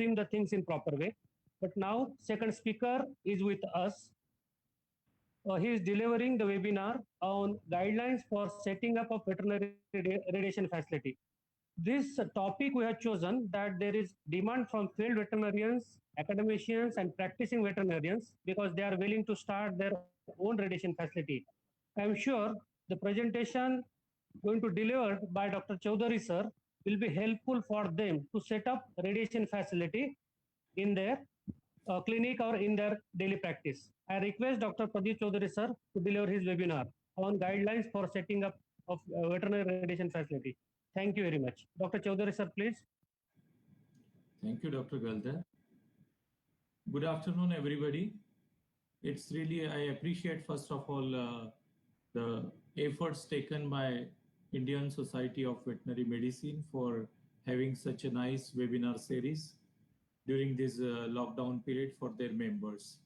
stream the things in proper way. But now second speaker is with us. He is delivering the webinar on guidelines for setting up a veterinary radiation facility. This topic we have chosen that there is demand from field veterinarians, academicians, and practicing veterinarians because they are willing to start their own radiation facility. I am sure the presentation going to delivered by Dr. Chaudhary sir will be helpful for them to set up radiation facility in their clinic or in their daily practice. I request Dr. Pradeep Chaudhary sir to deliver his webinar on guidelines for setting up of veterinary radiation facility. Thank you very much. Dr. Chaudhary sir, please. Thank you, Dr. Galdar. Good afternoon, everybody. It's really, I appreciate first of all the efforts taken by Indian Society of Veterinary Medicine for having such a nice webinar series during this lockdown period for their members.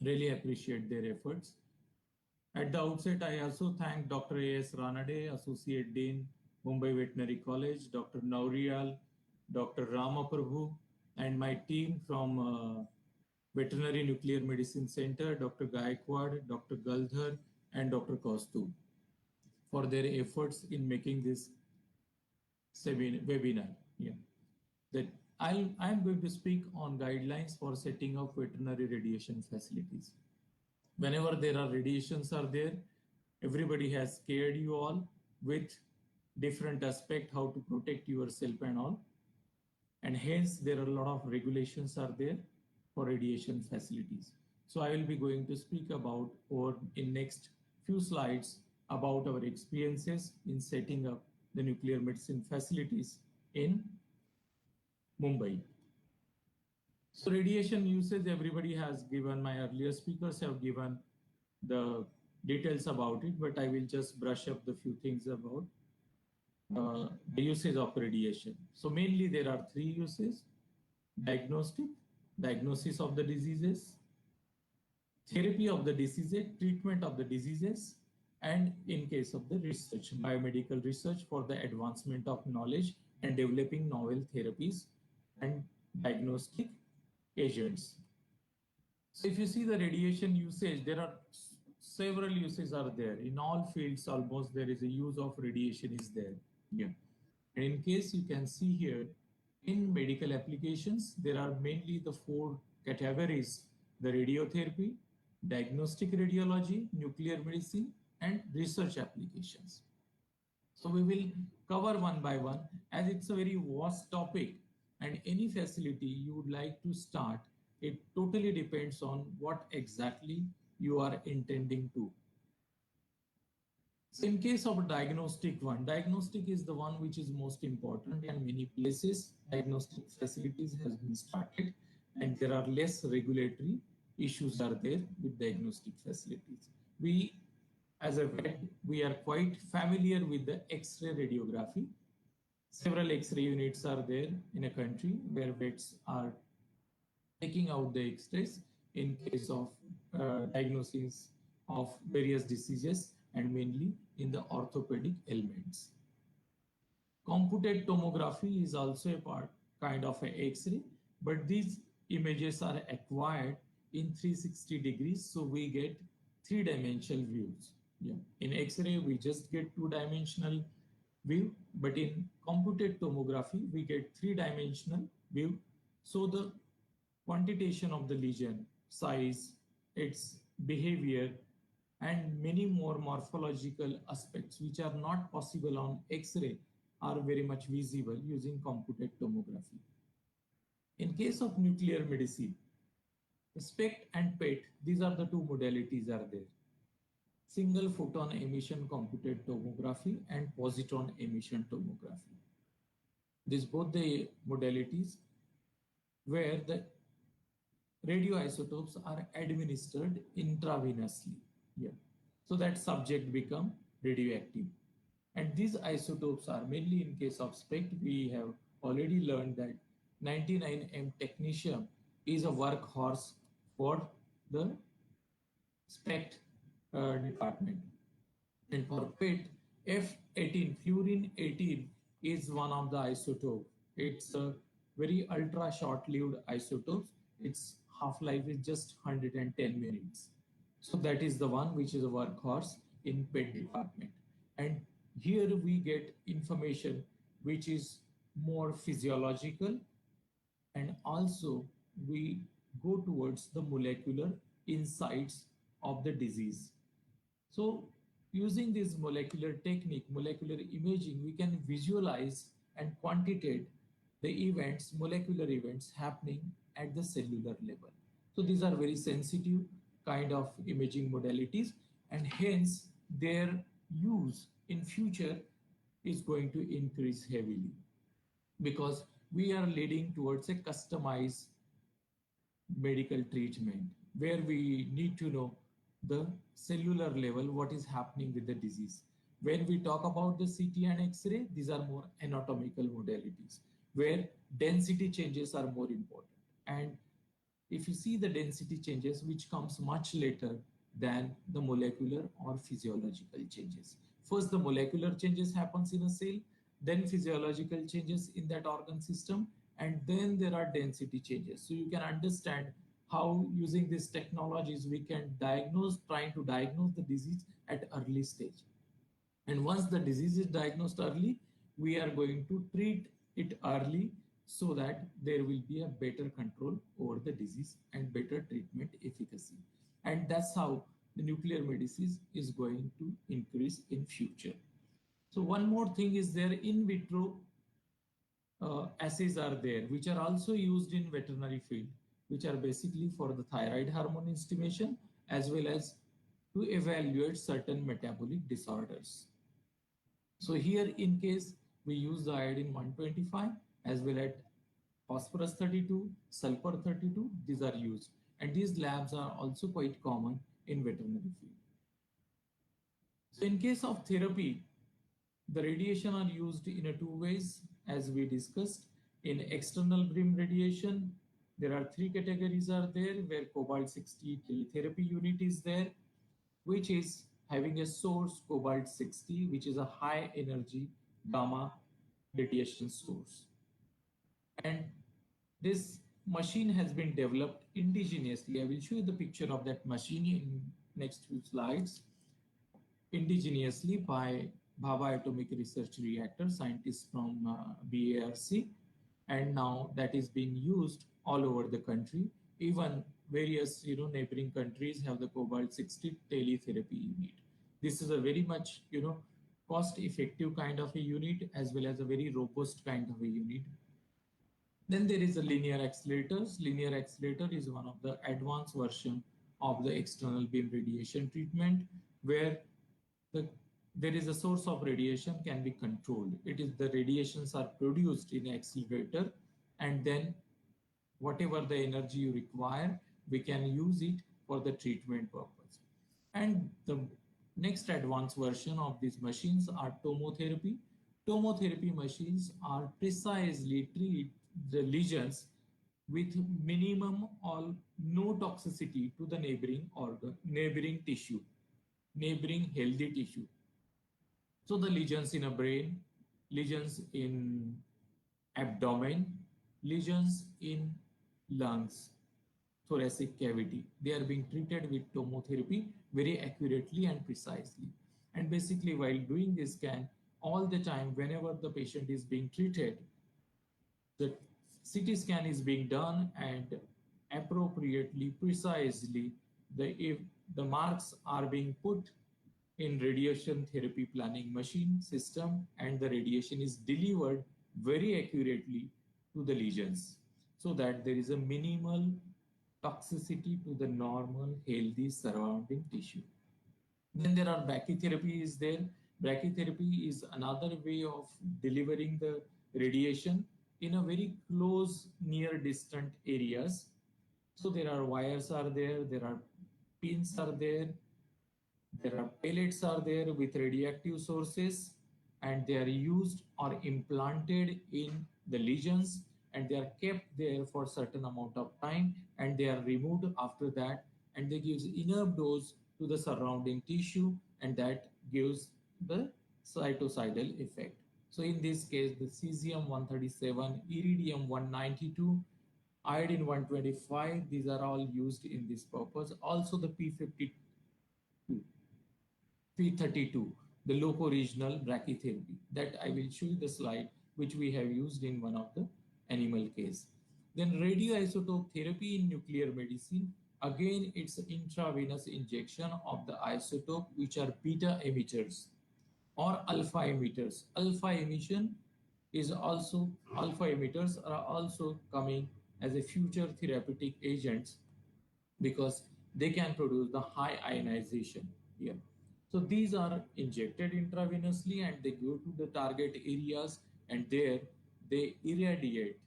Really appreciate their efforts. At the outset, I also thank Dr. A.S. Ranade, Associate Dean, Mumbai Veterinary College, Dr. Naurial, Dr. Ramaprabhu, and my team from Veterinary Nuclear Medicine Center, Dr. Gaikwad, Dr. Galdhar, and Dr. Kaustubh for their efforts in making this webinar. Yeah. That I'm going to speak on guidelines for setting up veterinary radiation facilities. Whenever there are radiations are there, everybody has scared you all with different aspect how to protect yourself and all. And hence there are a lot of regulations are there for radiation facilities. So I will be going to speak about or in next few slides about our experiences in setting up the nuclear medicine facilities in Mumbai. So radiation usage, everybody has given, my earlier speakers have given the details about it, but I will just brush up the few things about the usage of radiation. So mainly there are three uses: diagnosis of the diseases, therapy of the diseases, treatment of the diseases, and in case of the research, biomedical research for the advancement of knowledge and developing novel therapies and diagnostic agents. So if you see the radiation usage, there are several uses are there. In all fields, almost there is a use of radiation is there. Yeah. And in case you can see here, in medical applications, there are mainly the four categories: the radiotherapy, diagnostic radiology, nuclear medicine, and research applications. So we will cover one by one as it's a very vast topic, and any facility you would like to start, it totally depends on what exactly you are intending to. So in case of a diagnostic one, diagnostic is the one which is most important, and many places diagnostic facilities has been started and there are less regulatory issues are there with diagnostic facilities. We as a vet, we are quite familiar with the X-ray radiography. Several X-ray units are there in a country where vets are taking out the X-rays in case of diagnosis of various diseases and mainly in the orthopedic ailments. Computed tomography is also a part, kind of a X-ray, but these images are acquired in 360 degrees, so we get three-dimensional views. Yeah. In X-ray, we just get two-dimensional view, but in computed tomography, we get three-dimensional view. So the quantitation of the lesion, size, its behavior, and many more morphological aspects which are not possible on X-ray are very much visible using computed tomography. In case of nuclear medicine, SPECT and PET, these are the two modalities are there. Single photon emission computed tomography and positron emission tomography. These both the modalities where the radioisotopes are administered intravenously. Yeah. So that subject become radioactive. And these isotopes are mainly in case of SPECT, we have already learned that 99M technetium is a workhorse for the SPECT department. And for PET, F18, fluorine 18 is one of the isotope. It's very ultra short-lived isotopes. Its half-life is just 110 minutes. So that is the one which is a workhorse in PET department. And here we get information which is more physiological, and also we go towards the molecular insights of the disease. So using this molecular technique, molecular imaging, we can visualize and quantitate the events, molecular events happening at the cellular level. So these are very sensitive kind of imaging modalities, and hence their use in future is going to increase heavily, because we are leading towards a customized medical treatment where we need to know the cellular level what is happening with the disease. When we talk about the CT and X-ray, these are more anatomical modalities where density changes are more important. And if you see the density changes, which comes much later than the molecular or physiological changes. First, the molecular changes happens in a cell, then physiological changes in that organ system, and then there are density changes. So you can understand how using these technologies we can diagnose, trying to diagnose the disease at early stage. And once the disease is diagnosed early, we are going to treat it early so that there will be a better control over the disease and better treatment efficacy. And that's how the nuclear medicine is going to increase in future. So one more thing is there, in vitro assays are there, which are also used in veterinary field, which are basically for the thyroid hormone estimation as well as to evaluate certain metabolic disorders. So here in case we use the iodine 125 as well as phosphorus 32, sulfur 32, these are used. And these labs are also quite common in veterinary field. So in case of therapy, the radiation are used in a two ways as we discussed. In external beam radiation, there are three categories are there where cobalt-60 teletherapy unit is there, which is having a source cobalt-60, which is a high energy gamma radiation source. And this machine has been developed indigenously. I will show you the picture of that machine in next few slides. Indigenously by Bhabha Atomic Research Reactor, scientists from BARC, and now that is being used all over the country. Even various neighboring countries have the cobalt-60 teletherapy unit. This is a very much cost-effective kind of a unit as well as a very robust kind of a unit. Then there is a linear accelerators. Linear accelerator is one of the advanced version of the external beam radiation treatment where there is a source of radiation can be controlled. It is the radiations are produced in an accelerator, and then whatever the energy you require, we can use it for the treatment purpose. And the next advanced version of these machines are tomotherapy. Tomotherapy machines are precisely treat the lesions with minimum or no toxicity to the neighboring organ, neighboring tissue, neighboring healthy tissue. So the lesions in a brain, lesions in abdomen, lesions in lungs, thoracic cavity, they are being treated with tomotherapy very accurately and precisely. And basically while doing this scan, all the time whenever the patient is being treated, the CT scan is being done and appropriately, precisely, if the marks are being put in radiation therapy planning machine system, and the radiation is delivered very accurately to the lesions so that there is a minimal toxicity to the normal healthy surrounding tissue. Then there are brachytherapy is there. Brachytherapy is another way of delivering the radiation in a very close, near distant areas. So there are wires are there are pins are there are pellets are there with radioactive sources, and they are used or implanted in the lesions, and they are kept there for certain amount of time, and they are removed after that, and they gives enough dose to the surrounding tissue, and that gives the cytocidal effect. So in this case, the cesium 137, iridium 192, iodine 125, these are all used in this purpose. Also the P52, P32, the loco-regional brachytherapy, that I will show you the slide which we have used in one of the animal case. Then radioisotope therapy in nuclear medicine, again it's intravenous injection of the isotope which are beta emitters or alpha emitters. Alpha emitters are also coming as a future therapeutic agents because they can produce the high ionization here. So these are injected intravenously and they go to the target areas, and there they irradiate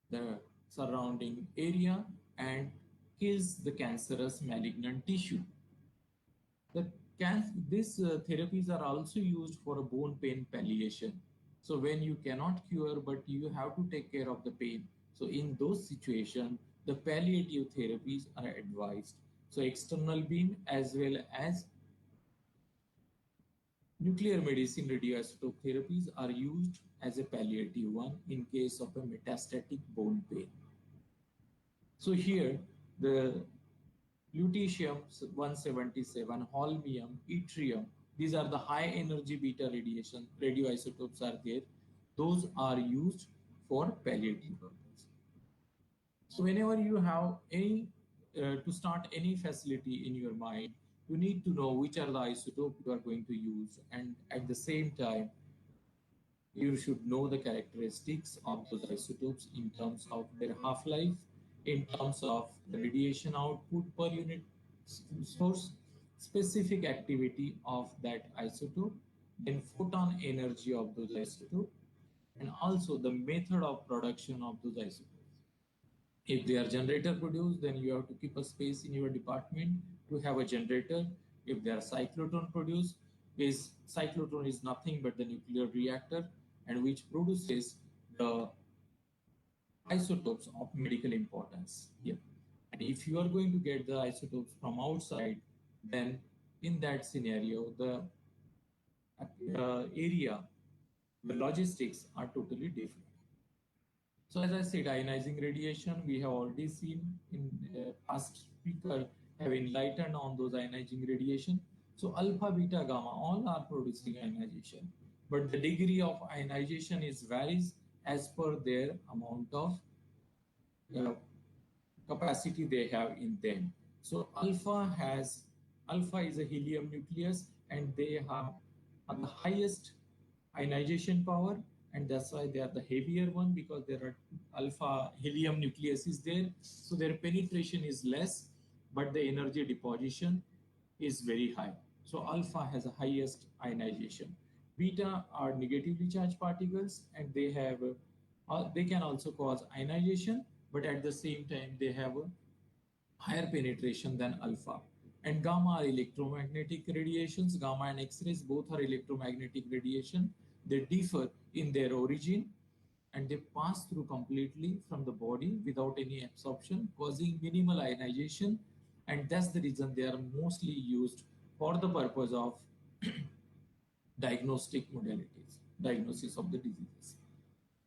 the surrounding area and kills the cancerous malignant tissue. These therapies are also used for a bone pain palliation. So when you cannot cure but you have to take care of the pain, so in those situations, the palliative therapies are advised. So external beam as well as nuclear medicine radioisotope therapies are used as a palliative one in case of a metastatic bone pain. So here the lutetium 177, holmium, yttrium, these are the high energy beta radiation radioisotopes are there. Those are used for palliative purpose. So whenever you have any to start any facility in your mind, you need to know which are the isotopes you are going to use, and at the same time you should know the characteristics of those isotopes in terms of their half-life, in terms of the radiation output per unit source, specific activity of that isotope, then photon energy of those isotopes, and also the method of production of those isotopes. If they are generator produced, then you have to keep a space in your department to have a generator. If they are cyclotron produced, cyclotron is nothing but the nuclear reactor and which produces the isotopes of medical importance here. And if you are going to get the isotopes from outside, then in that scenario, the area, the logistics are totally different. So as I said, ionizing radiation, we have already seen in past speaker have enlightened on those ionizing radiation. So alpha, beta, gamma, all are producing ionization, but the degree of ionization is varies as per their amount of uh, capacity they have in them. So alpha is a helium nucleus, and they have the highest ionization power, and that's why they are the heavier one, because there are alpha helium nucleus is there, so their penetration is less, but the energy deposition is very high. So alpha has the highest ionization. Beta are negatively charged particles, and they can also cause ionization, but at the same time they have a higher penetration than alpha. And gamma are electromagnetic radiations. Gamma and X-rays both are electromagnetic radiation. They differ in their origin and they pass through completely from the body without any absorption, causing minimal ionization. And that's the reason they are mostly used for the purpose of diagnostic modalities, diagnosis of the diseases.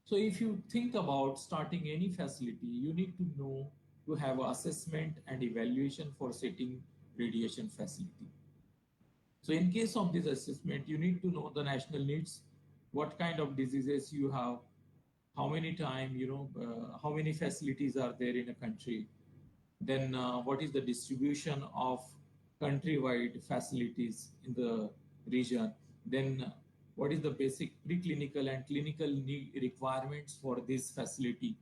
So if you think about starting any facility, you need to know to have assessment and evaluation for setting radiation facility. So in case of this assessment, you need to know the national needs, what kind of diseases you have, how many time, how many facilities are there in a country, then what is the distribution of countrywide facilities in the region, then what is the basic preclinical and clinical requirements for this facility,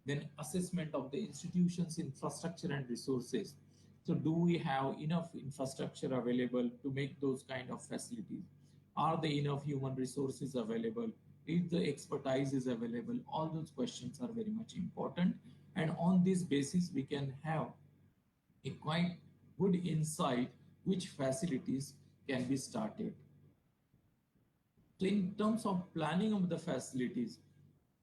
then assessment of the institution's infrastructure and resources. So do we have enough infrastructure available to make those kind of facilities? Are there enough human resources available? If the expertise is available, all those questions are very much important. And on this basis, we can have a quite good insight which facilities can be started. So in terms of planning of the facilities,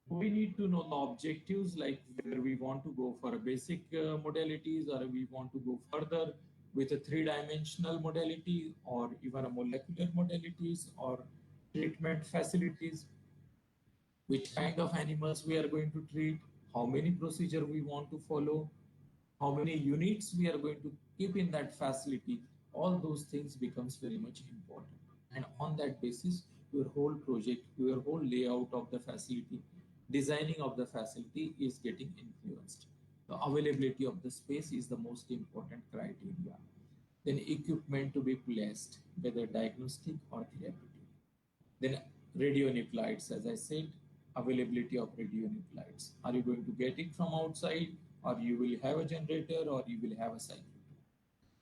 we need to know the objectives, like whether we want to go for a basic modalities or we want to go further with a three-dimensional modality or even a molecular modalities or treatment facilities, which kind of animals we are going to treat, how many procedure we want to follow, how many units we are going to keep in that facility. All those things becomes very much important. And on that basis, your whole project, your whole layout of the facility, designing of the facility is getting influenced. The availability of the space is the most important criteria. Then equipment to be placed, whether diagnostic or therapeutic. Then radionuclides, as I said, availability of radionuclides. Are you going to get it from outside, or you will have a generator, or you will have a cycle?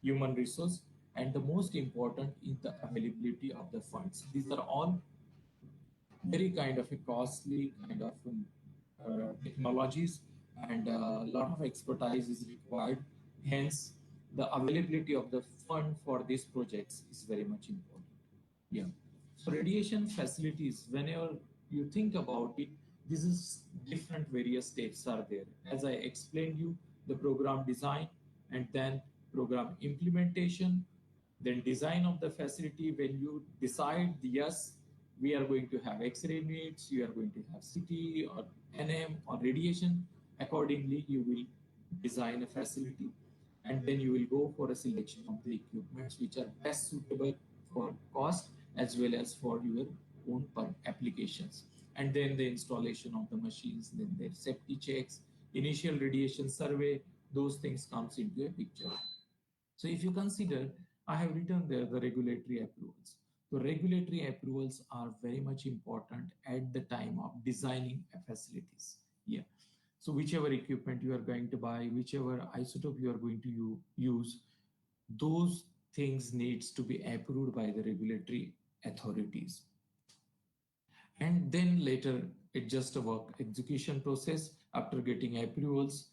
Human resource, and the most important is the availability of the funds. These are all very kind of a costly kind of technologies, and a lot of expertise is required. Hence, the availability of the fund for these projects is very much important. Yeah. So radiation facilities, whenever you think about it, this is different various steps are there. As I explained you, the program design and then program implementation, then design of the facility. When you decide, yes, we are going to have X-ray units, you are going to have CT or NM or radiation, accordingly you will design a facility, and then you will go for a selection of the equipments which are best suitable for cost as well as for your own applications. And then the installation of the machines, then their safety checks, initial radiation survey, those things comes into a picture. So if you consider, I have written there the regulatory approvals. The regulatory approvals are very much important at the time of designing a facilities. Yeah. So whichever equipment you are going to buy, whichever isotope you are going to use, those things needs to be approved by the regulatory authorities. And then later it's just a work execution process. After getting approvals,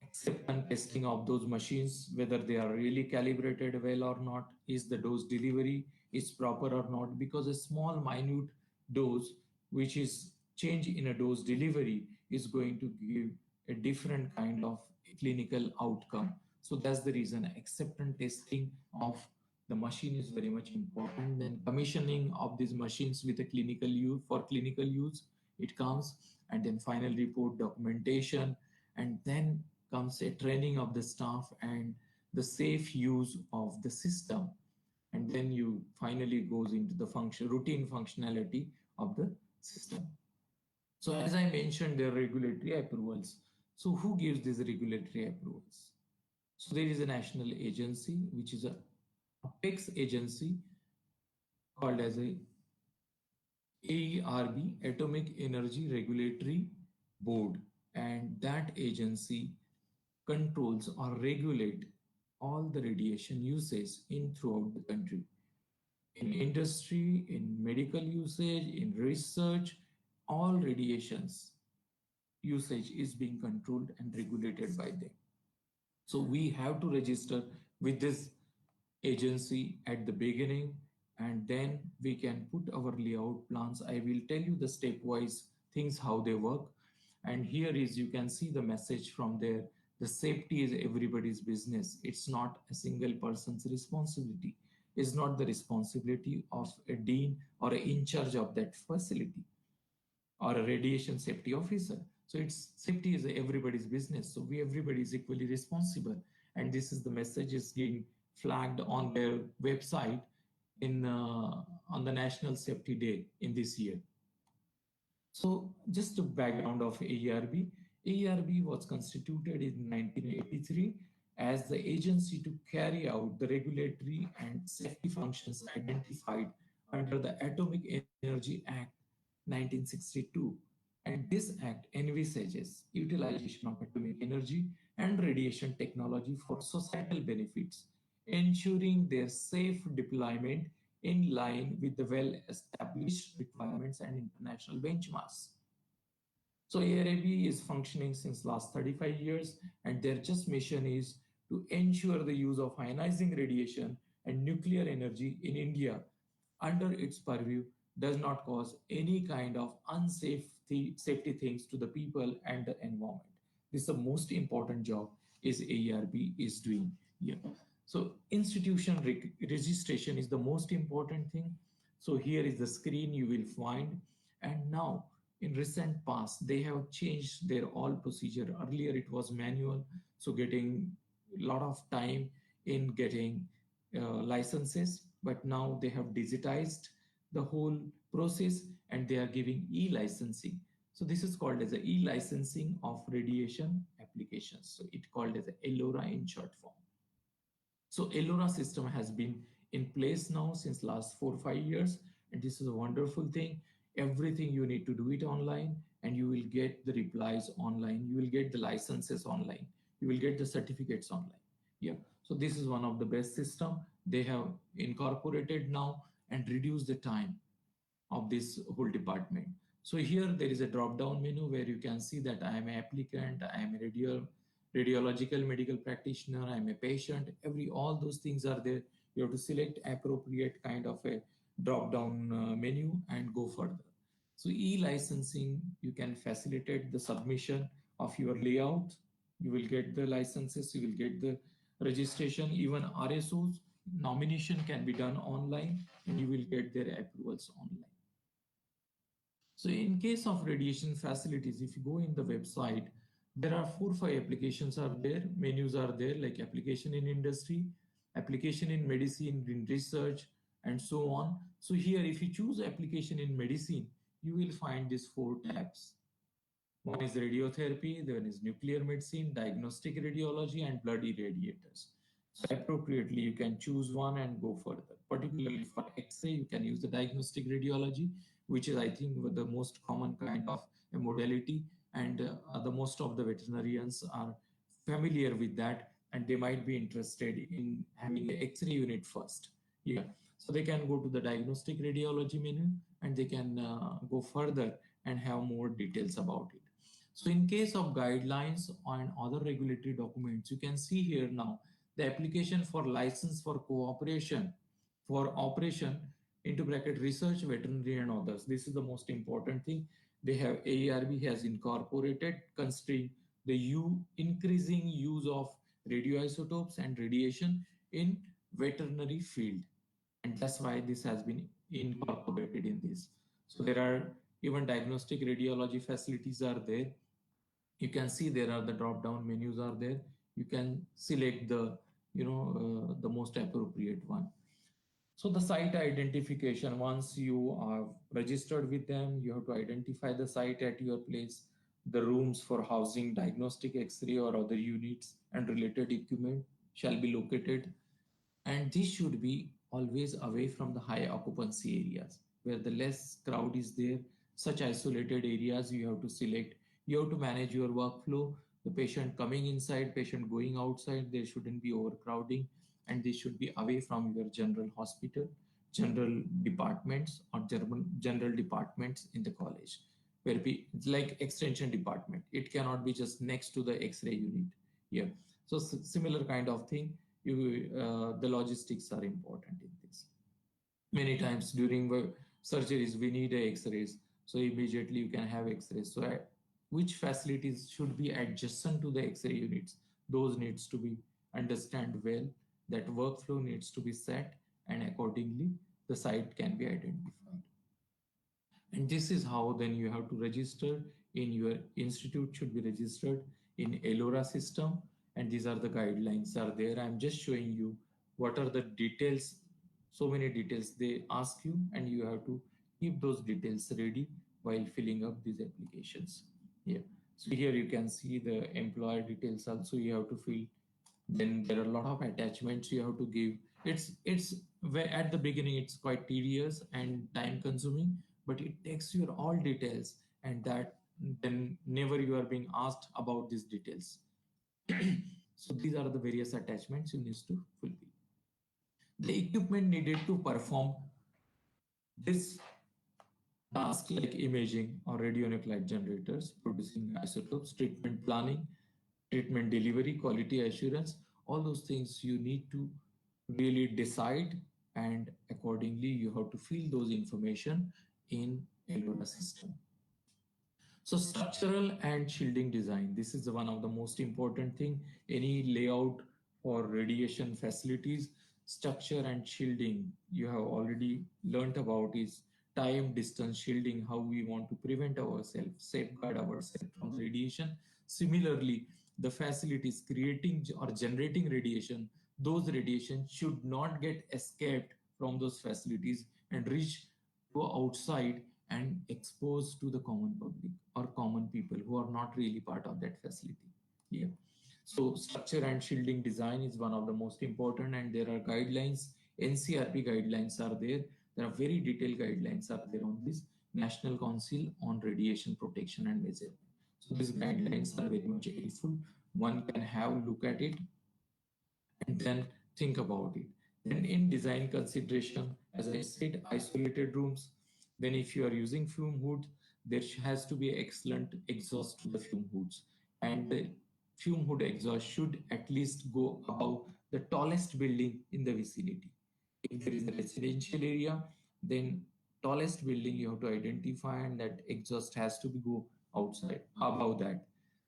acceptance testing of those machines, whether they are really calibrated well or not, is the dose delivery is proper or not, because a small minute dose which is change in a dose delivery is going to give a different kind of clinical outcome. So that's the reason acceptance testing of the machine is very much important. Then commissioning of these machines with a clinical use, for clinical use it comes, and then final report documentation, and then comes a training of the staff and the safe use of the system, and then you finally goes into the routine functionality of the system. So as I mentioned, there are regulatory approvals. So who gives these regulatory approvals? So there is a national agency, which is a apex agency called as a AERB, Atomic Energy Regulatory Board, and that agency controls or regulate all the radiation usage in throughout the country. In industry, in medical usage, in research, all radiations usage is being controlled and regulated by them. So we have to register with this agency at the beginning, and then we can put our layout plans. I will tell you the stepwise things how they work. And here is, you can see the message from there. The safety is everybody's business. It's not a single person's responsibility. It's not the responsibility of a dean or in charge of that facility or a radiation safety officer. So it's safety is everybody's business. So everybody is equally responsible. And this is the message is being flagged on their website in on the National Safety Day in this year. So just a background of AERB. AERB was constituted in 1983 as the agency to carry out the regulatory and safety functions identified under the Atomic Energy Act 1962. And this act envisages utilization of atomic energy and radiation technology for societal benefits, ensuring their safe deployment in line with the well-established requirements and international benchmarks. So ARAB is functioning since last 35 years, and their just mission is to ensure the use of ionizing radiation and nuclear energy in India under its purview does not cause any kind of unsafe safety things to the people and the environment. This is the most important job is AERB is doing here. So institution registration is the most important thing. So here is the screen you will find. And now in recent past, they have changed their all procedure. Earlier it was manual, so getting a lot of time in getting licenses, but now they have digitized the whole process and they are giving e-licensing. So this is called as a e-licensing of radiation applications. So it called as a ELORA in short form. So ELORA system has been in place now since last 4 or 5 years, and this is a wonderful thing. Everything you need to do it online, and you will get the replies online. You will get the licenses online. You will get the certificates online. Yeah. So this is one of the best system they have incorporated now and reduced the time of this whole department. So here there is a drop down menu where you can see that I am an applicant, I am a radiological medical practitioner, I am a patient, all those things are there. You have to select appropriate kind of a drop down menu and go further. So e-licensing, you can facilitate the submission of your layout. You will get the licenses, you will get the registration, even RSOs, nomination can be done online and you will get their approvals online. So in case of radiation facilities, if you go in the website, there are 4 or 5 applications are there, menus are there, like application in industry, application in medicine, in research, and so on. So here, if you choose application in medicine, you will find these 4 tabs. One is radiotherapy, then is nuclear medicine, diagnostic radiology, and blood irradiators. So appropriately, you can choose one and go further. Particularly for X-ray, you can use the diagnostic radiology, which is, I think, the most common kind of a modality, and the most of the veterinarians are familiar with that, and they might be interested in having an X-ray unit first. Yeah, so they can go to the diagnostic radiology menu, and they can go further and have more details about it. So in case of guidelines and other regulatory documents, you can see here now the application for license for cooperation for operation into bracket research, veterinary and others. This is the most important thing. They have AERB has incorporated constraint the increasing use of radioisotopes and radiation in veterinary field. And that's why this has been incorporated in this. So there are even diagnostic radiology facilities are there. You can see there are the drop down menus are there. You can select the the most appropriate one. So the site identification, once you are registered with them, you have to identify the site at your place, the rooms for housing diagnostic X-ray or other units and related equipment shall be located. And this should be always away from the high occupancy areas where the less crowd is there. Such isolated areas you have to select. You have to manage your workflow. The patient coming inside, patient going outside, there shouldn't be overcrowding, and this should be away from your general hospital, general departments, or general departments in the college, where it's like extension department. It cannot be just next to the X-ray unit. Yeah. So similar kind of thing. The logistics are important in this. Many times during surgeries, we need X-rays. So immediately you can have X-rays. So which facilities should be adjacent to the X-ray units? Those needs to be understand well. That workflow needs to be set, and accordingly the site can be identified. And this is how then you have to register in your institute should be registered in ELORA system. And these are the guidelines are there. I'm just showing you what are the details. So many details they ask you, and you have to keep those details ready while filling up these applications. Yeah. So here you can see the employer details also you have to fill. Then there are a lot of attachments you have to give. It's at the beginning it's quite tedious and time consuming, but it takes your all details, and that then never you are being asked about these details. So these are the various attachments you need to fulfill. The equipment needed to perform this task like imaging or radionuclide generators, producing isotopes, treatment planning, treatment delivery, quality assurance, all those things you need to really decide, and accordingly you have to fill those information in ELORA system. So structural and shielding design, this is one of the most important thing. Any layout for radiation facilities, Structure and shielding, you have already learnt about is time distance shielding, how we want to prevent ourselves, safeguard ourselves from the radiation. Similarly, the facilities creating or generating radiation, those radiation should not get escaped from those facilities and reach to outside and exposed to the common public or common people who are not really part of that facility. Yeah. So structure and shielding design is one of the most important, and there are guidelines. NCRP guidelines are there. There are very detailed guidelines are there on this National Council on Radiation Protection and Measurement. So these guidelines are very much helpful. One can have a look at it and then think about it. Then in design consideration, as I said, isolated rooms. Then if you are using fume hood, there has to be excellent exhaust to the fume hoods. And the fume hood exhaust should at least go above the tallest building in the vicinity. If there is a residential area, then tallest building you have to identify, and that exhaust has to be go outside above that.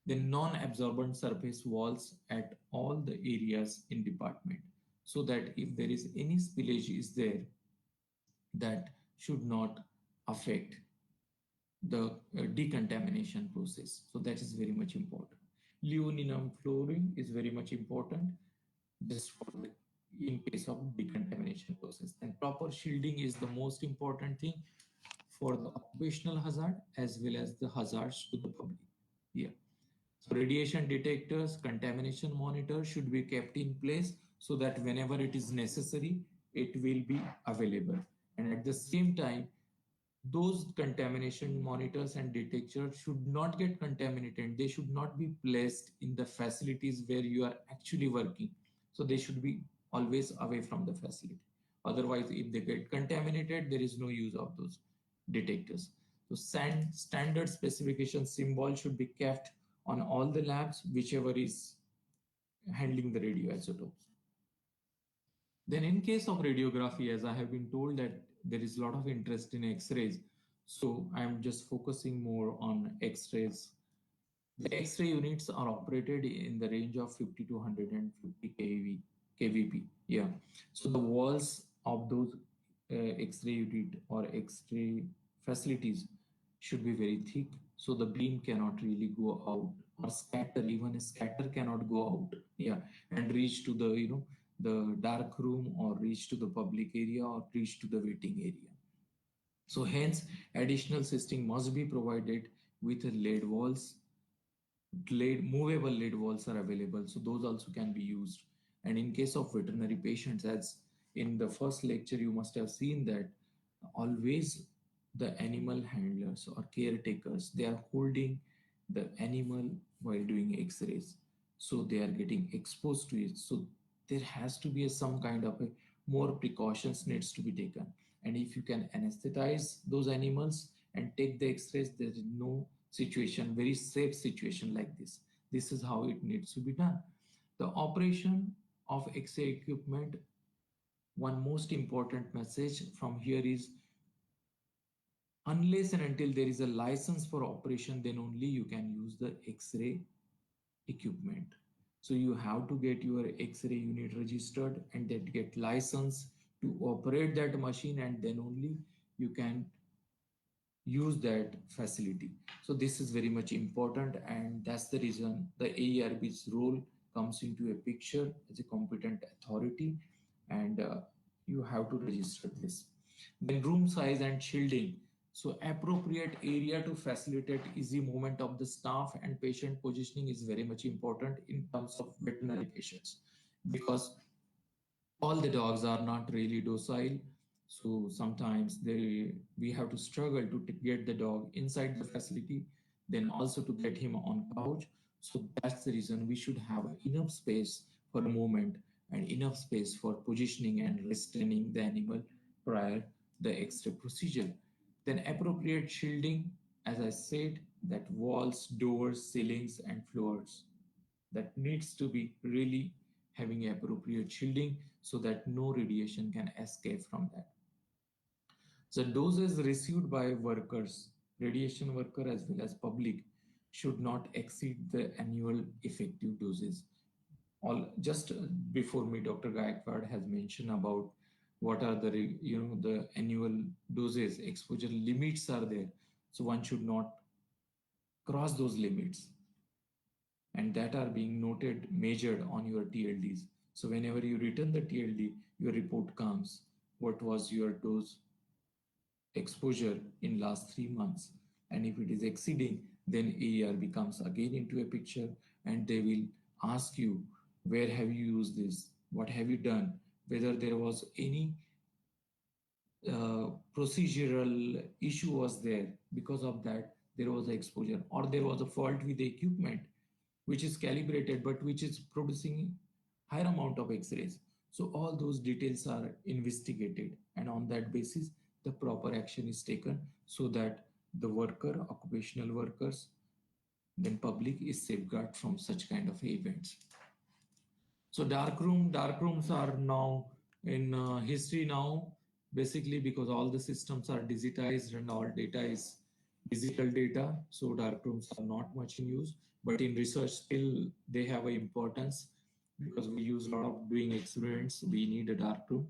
Then non-absorbent surface walls at all the areas in department, so that if there is any spillage is there, that should not affect the decontamination process. So that is very much important. Aluminum flooring is very much important just for the in case of decontamination process. And proper shielding is the most important thing for the occupational hazard as well as the hazards to the public. Yeah. So radiation detectors, contamination monitors should be kept in place so that whenever it is necessary, it will be available. And at the same time, those contamination monitors and detectors should not get contaminated. They should not be placed in the facilities where you are actually working. So they should be always away from the facility. Otherwise, if they get contaminated, there is no use of those detectors. So standard specification symbol should be kept on all the labs, whichever is handling the radioisotopes. Then in case of radiography, as I have been told that there is a lot of interest in X-rays, so I'm just focusing more on X-rays. The X-ray units are operated in the range of 50 to 150 kVp. Yeah. So the walls of those X-ray unit or X-ray facilities should be very thick, so the beam cannot really go out or scatter. Even a scatter cannot go out. Yeah, and reach to the the dark room or reach to the public area or reach to the waiting area. So hence, additional system must be provided with lead walls. Movable lead walls are available, so those also can be used. And in case of veterinary patients, as in the first lecture, you must have seen that always the animal handlers or caretakers, they are holding the animal while doing x-rays, so they are getting exposed to it. So there has to be some kind of a more precautions needs to be taken. And if you can anesthetize those animals and take the x-rays, there is no situation, very safe situation like this. This is how it needs to be done. The operation of x-ray equipment, one most important message from here is, unless and until there is a license for operation, then only you can use the x-ray equipment. So you have to get your x-ray unit registered and then get license to operate that machine, and then only you can use that facility. So this is very much important, and that's the reason the AERB's role comes into a picture as a competent authority, and you have to register this. Then room size and shielding. So appropriate area to facilitate easy movement of the staff and patient positioning is very much important in terms of veterinary patients, because all the dogs are not really docile. So sometimes we have to struggle to get the dog inside the facility, then also to get him on couch. So that's the reason we should have enough space for movement and enough space for positioning and restraining the animal prior the X-ray procedure. Then appropriate shielding, as I said, that walls, doors, ceilings, and floors, that needs to be really having appropriate shielding so that no radiation can escape from that. The doses received by workers, radiation worker as well as public, should not exceed the annual effective doses. all just before me, Dr. Gaikwad has mentioned about what are the the annual doses exposure limits are there. So one should not cross those limits, and that are being noted, measured on your TLDs. So whenever you return the TLD, your report comes. What was your dose exposure in last 3 months? And if it is exceeding, then AER becomes again into a picture, and they will ask you, where have you used this? What have you done? Whether there was any procedural issue was there, because of that there was exposure, or there was a fault with the equipment which is calibrated but which is producing higher amount of x-rays. So all those details are investigated, and on that basis the proper action is taken, so that the worker, occupational workers, then public is safeguarded from such kind of events. So dark rooms are now in history now, basically because all the systems are digitized and all data is digital data. So dark rooms are not much in use, but in research still they have an importance, because we use a lot of doing experiments. We need a dark room.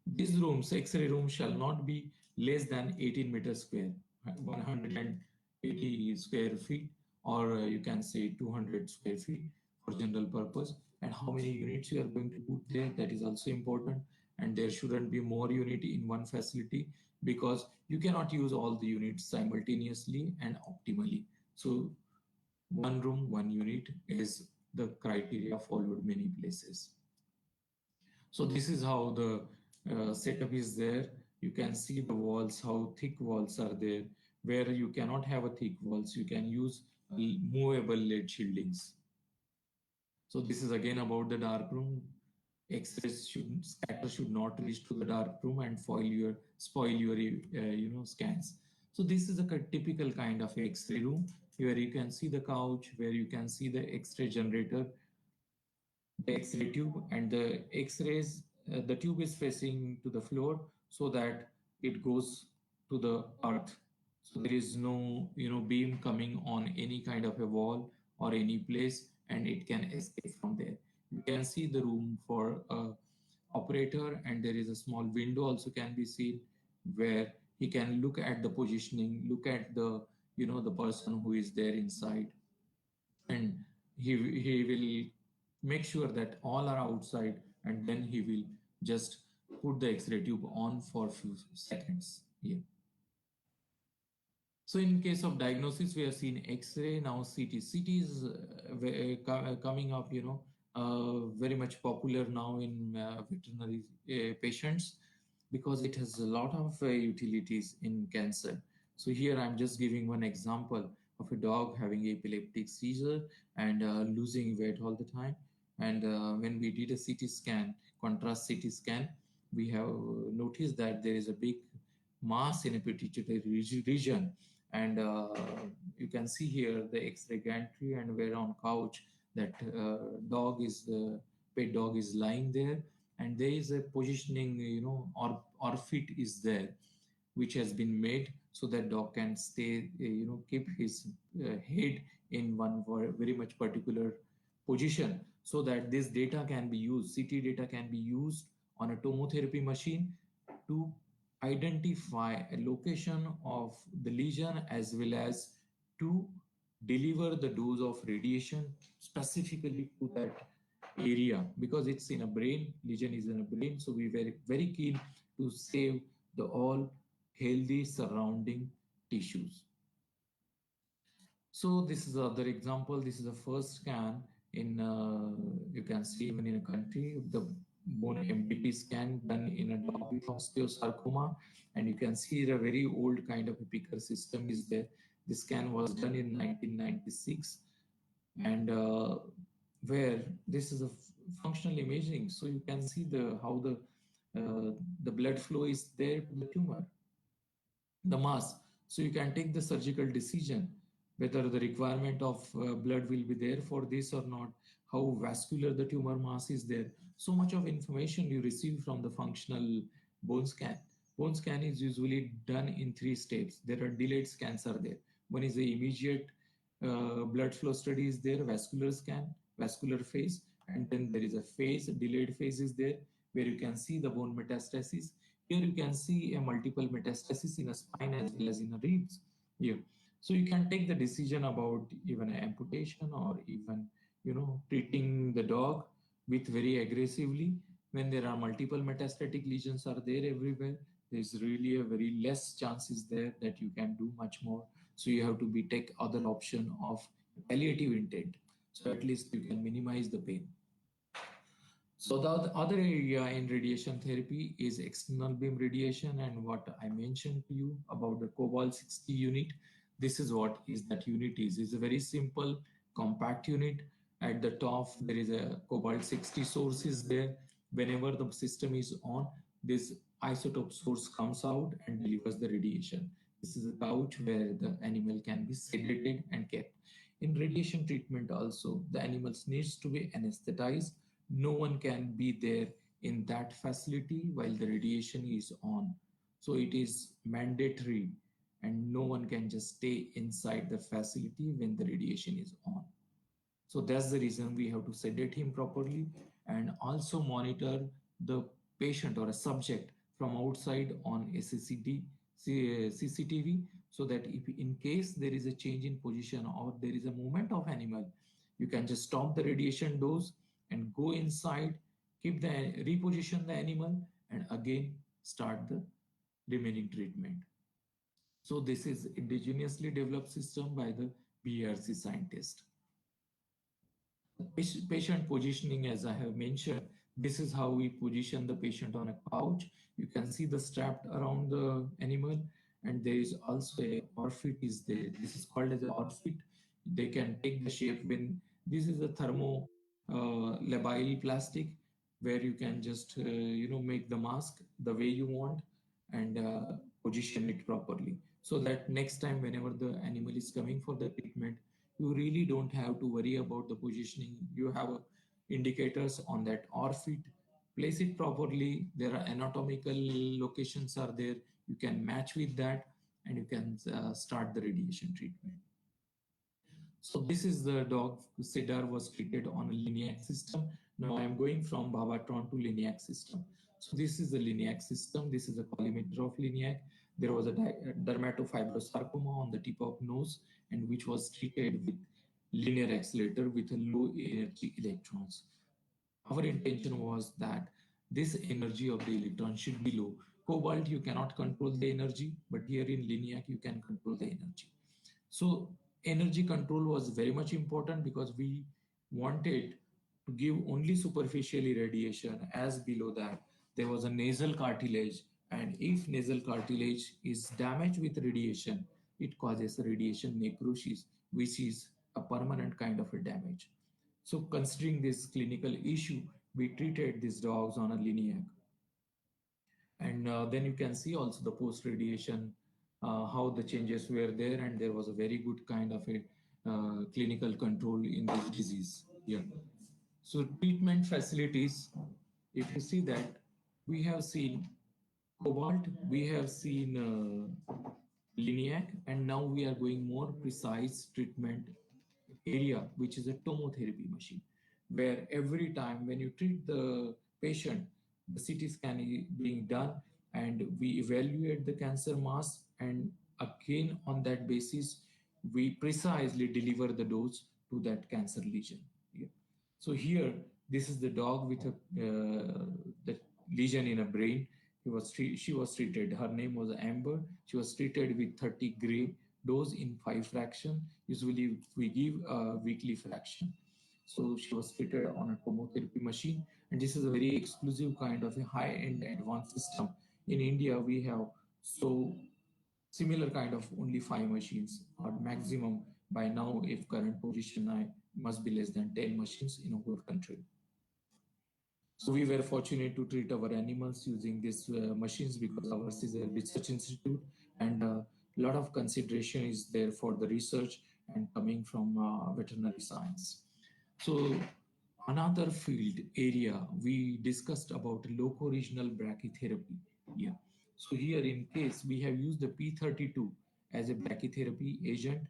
These rooms, X-ray rooms, shall not be less than 18 meters square, 180 square feet, or you can say 200 square feet for general purpose. And how many units you are going to put there, that is also important. And there shouldn't be more unit in one facility, because you cannot use all the units simultaneously and optimally. So one room, one unit is the criteria followed many places. So this is how the setup is there. You can see the walls, how thick walls are there. Where you cannot have a thick walls, you can use movable lead shieldings. So this is again about the dark room. X-rays should not reach to the dark room and spoil your scans. So this is a typical kind of X-ray room, where you can see the couch, where you can see the X-ray generator, the X-ray tube, and the X-rays, the tube is facing to the floor so that it goes to the earth. So there is no beam coming on any kind of a wall or any place, and it can escape from there. You can see the room for operator, and there is a small window also can be seen, where he can look at the positioning, look at the the person who is there inside, and he will make sure that all are outside, and then he will just put the X-ray tube on for a few seconds here. So in case of diagnosis, we have seen X-ray, now CT. CT is coming up, very much popular now in veterinary patients, because it has a lot of utilities in cancer. So here I'm just giving one example of a dog having epileptic seizure and losing weight all the time. And when we did a CT scan, contrast CT scan, we have noticed that there is a big mass in a pituitary region. And you can see here the X-ray gantry, and where on couch that pet dog is lying there, and there is a positioning, or fit is there, which has been made so that dog can stay, keep his head in one very much particular position, so that this data can be used, CT data can be used on a tomotherapy machine to identify a location of the lesion, as well as to deliver the dose of radiation specifically to that area, because it's in a brain, lesion is in a brain. So we very, very keen to save the all healthy surrounding tissues. So this is another example. This is the first scan in, you can see even in a country, the bone MDP scan done in a dog with osteosarcoma. And you can see the very old kind of a picker system is there. The scan was done in 1996. And where this is a functional imaging. So you can see how the blood flow is there to the tumor, the mass. So you can take the surgical decision whether the requirement of blood will be there for this or not, how vascular the tumor mass is there. So much of information you receive from the functional bone scan. Bone scan is usually done in 3 steps. There are delayed scans are there. One is the immediate blood flow study is there, vascular scan. vascular phase, and then there is a phase, delayed phase is there, where you can see the bone metastasis. Here you can see a multiple metastasis in a spine as well as in a ribs here. So you can take the decision about even amputation or even, treating the dog with very aggressively. When there are multiple metastatic lesions are there everywhere, there's really a very less chances there that you can do much more. So you have to be take other option of palliative intent. So at least you can minimize the pain. So the other area in radiation therapy is external beam radiation, and what I mentioned to you about the Cobalt 60 unit. This is what is that unit is. It's a very simple, compact unit. At the top, there is a Cobalt 60 source is there. Whenever the system is on, this isotope source comes out and delivers the radiation. This is a couch where the animal can be sedated and kept. In radiation treatment also, the animals needs to be anesthetized. No one can be there in that facility while the radiation is on. So it is mandatory, and no one can just stay inside the facility when the radiation is on. So that's the reason we have to sedate him properly and also monitor the patient or a subject from outside on a CCTV, so that if in case there is a change in position or there is a movement of animal, you can just stop the radiation dose and go inside, keep the reposition the animal, and again start the remaining treatment. So this is indigenously developed system by the BRC scientist. Patient positioning, as I have mentioned, this is how we position the patient on a couch. You can see the strap around the animal, and there is also a orfit is there. This is called as an orfit. They can take the shape when this is a thermo labile plastic, where you can just make the mask the way you want and position it properly, so that next time whenever the animal is coming for the treatment, you really don't have to worry about the positioning. You have indicators on that orfit. Place it properly. There are anatomical locations are there. You can match with that, and you can start the radiation treatment. So this is the dog. Cedar was treated on a Liniac system. Now I am going from Babatron to Liniac system. So this is the Liniac system. This is a collimator of Liniac. There was a dermatofibrosarcoma on the tip of nose, and which was treated with linear accelerator with a low energy electrons. Our intention was that this energy of the electron should be low. Cobalt, you cannot control the energy, but here in Liniac, you can control the energy. So energy control was very much important because we wanted to give only superficially radiation. As below that, there was a nasal cartilage, and if nasal cartilage is damaged with radiation, it causes radiation necrosis, which is a permanent kind of a damage. So considering this clinical issue, we treated these dogs on a Liniac. And then you can see also the post-radiation, how the changes were there, and there was a very good kind of a clinical control in this disease. Yeah. So treatment facilities, if you see that, we have seen Cobalt, we have seen Liniac, and now we are going more precise treatment area, which is a tomotherapy machine, where every time when you treat the patient, the CT scan is being done, and we evaluate the cancer mass, and again on that basis, we precisely deliver the dose to that cancer lesion. Yeah. So here, this is the dog with the lesion in a brain. She was treated. Her name was Amber. She was treated with 30 gray dose in 5 fraction. Usually we give a weekly fraction. So she was treated on a tomotherapy machine. And this is a very exclusive kind of a high-end advanced system. In India, we have so similar kind of only 5 machines, or maximum by now, if current position, I must be less than 10 machines in our country. So we were fortunate to treat our animals using these machines because ours is a research institute, and a lot of consideration is there for the research and coming from veterinary science. So another field area we discussed about loco-regional brachytherapy. Yeah. So here in case we have used the P32 as a brachytherapy agent,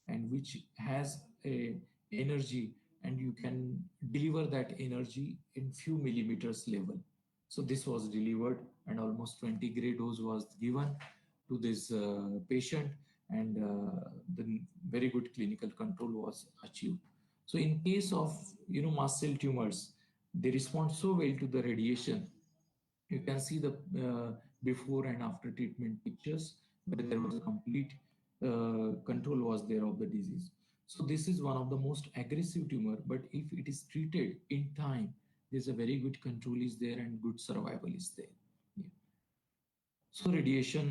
and which has a energy and you can deliver that energy in few millimeters level. So this was delivered, and almost 20 gray dose was given to this patient, and the very good clinical control was achieved. So in case of mast cell tumors, they respond so well to the radiation. You can see the before and after treatment pictures where there was a complete control was there of the disease. So this is one of the most aggressive tumor, but if it is treated in time, there's a very good control is there and good survival is there. Yeah. So radiation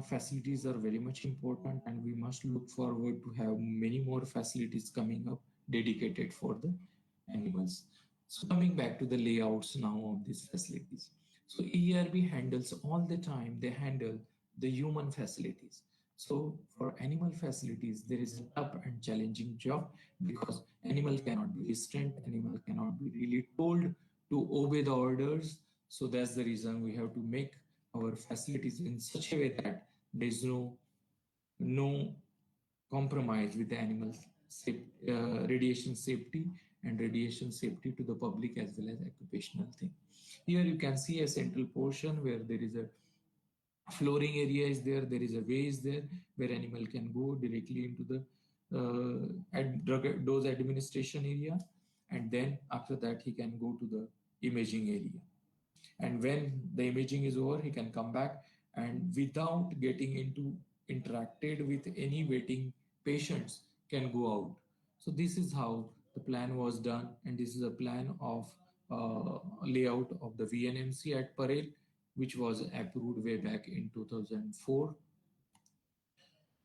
facilities are very much important, and we must look forward to have many more facilities coming up dedicated for the animals. So coming back to the layouts now of these facilities. So ERB handles all the time, they handle the human facilities. So for animal facilities, there is a tough and challenging job because animal cannot be restrained, animal cannot be really told to obey the orders. So that's the reason we have to make our facilities in such a way that there is no compromise with the animals radiation safety and radiation safety to the public as well as occupational thing. Here you can see a central portion where there is a flooring area is there, there is a way is there where animal can go directly into the drug dose administration area, and then after that he can go to the imaging area. And when the imaging is over, he can come back and without getting into interacted with any waiting patients can go out. So this is how the plan was done, and this is a plan of layout of the VNMC at Parel, which was approved way back in 2004.